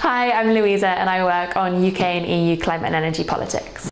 Hi, I'm Louisa and I work on UK and EU climate and energy politics.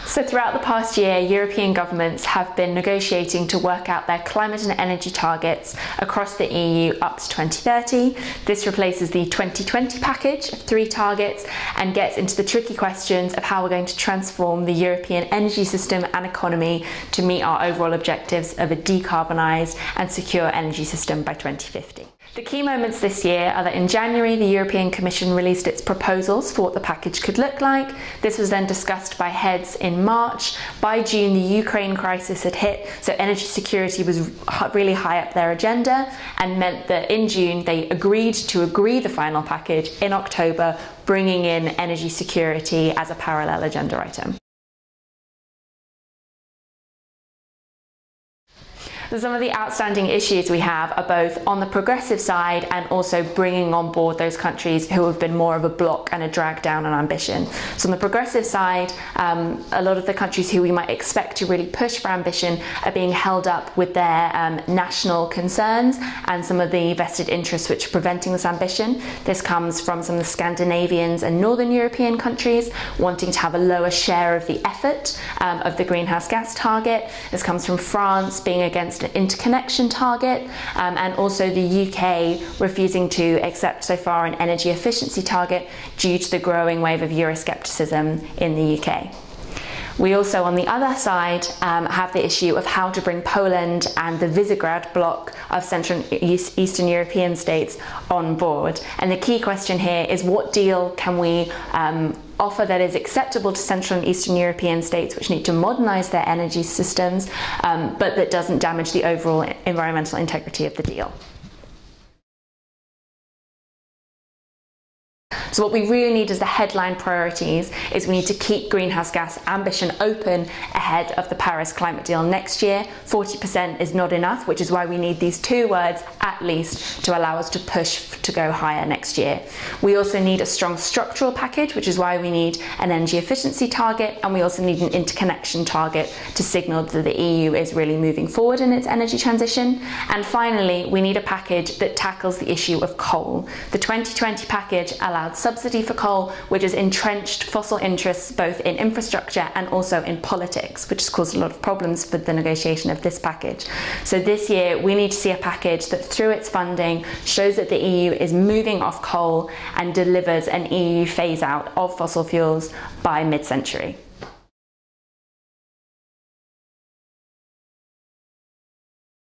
So throughout the past year, European governments have been negotiating to work out their climate and energy targets across the EU up to 2030. This replaces the 2020 package of 3 targets and gets into the tricky questions of how we're going to transform the European energy system and economy to meet our overall objectives of a decarbonised and secure energy system by 2050. The key moments this year are that in January, the European Commission released its proposals for what the package could look like. This was then discussed by heads in March. By June, the Ukraine crisis had hit, so energy security was really high up their agenda and meant that in June, they agreed to agree the final package in October, bringing in energy security as a parallel agenda item. Some of the outstanding issues we have are both on the progressive side and also bringing on board those countries who have been more of a block and a drag down on ambition. So on the progressive side, a lot of the countries who we might expect to really push for ambition are being held up with their national concerns and some of the vested interests which are preventing this ambition. This comes from some of the Scandinavians and Northern European countries wanting to have a lower share of the effort of the greenhouse gas target. This comes from France being against an interconnection target, and also the UK refusing to accept so far an energy efficiency target due to the growing wave of Euroscepticism in the UK. We also, on the other side, have the issue of how to bring Poland and the Visegrad bloc of Central and Eastern European states on board. And the key question here is, what deal can we offer that is acceptable to Central and Eastern European states which need to modernise their energy systems, but that doesn't damage the overall environmental integrity of the deal. So what we really need as the headline priorities is we need to keep greenhouse gas ambition open ahead of the Paris climate deal next year. 40% is not enough, which is why we need these 2 words at least to allow us to push to go higher next year. We also need a strong structural package, which is why we need an energy efficiency target, and we also need an interconnection target to signal that the EU is really moving forward in its energy transition. And finally, we need a package that tackles the issue of coal. The 2020 package allowed subsidy for coal, which has entrenched fossil interests both in infrastructure and also in politics, which has caused a lot of problems for the negotiation of this package. So this year we need to see a package that through its funding shows that the EU is moving off coal and delivers an EU phase out of fossil fuels by mid-century.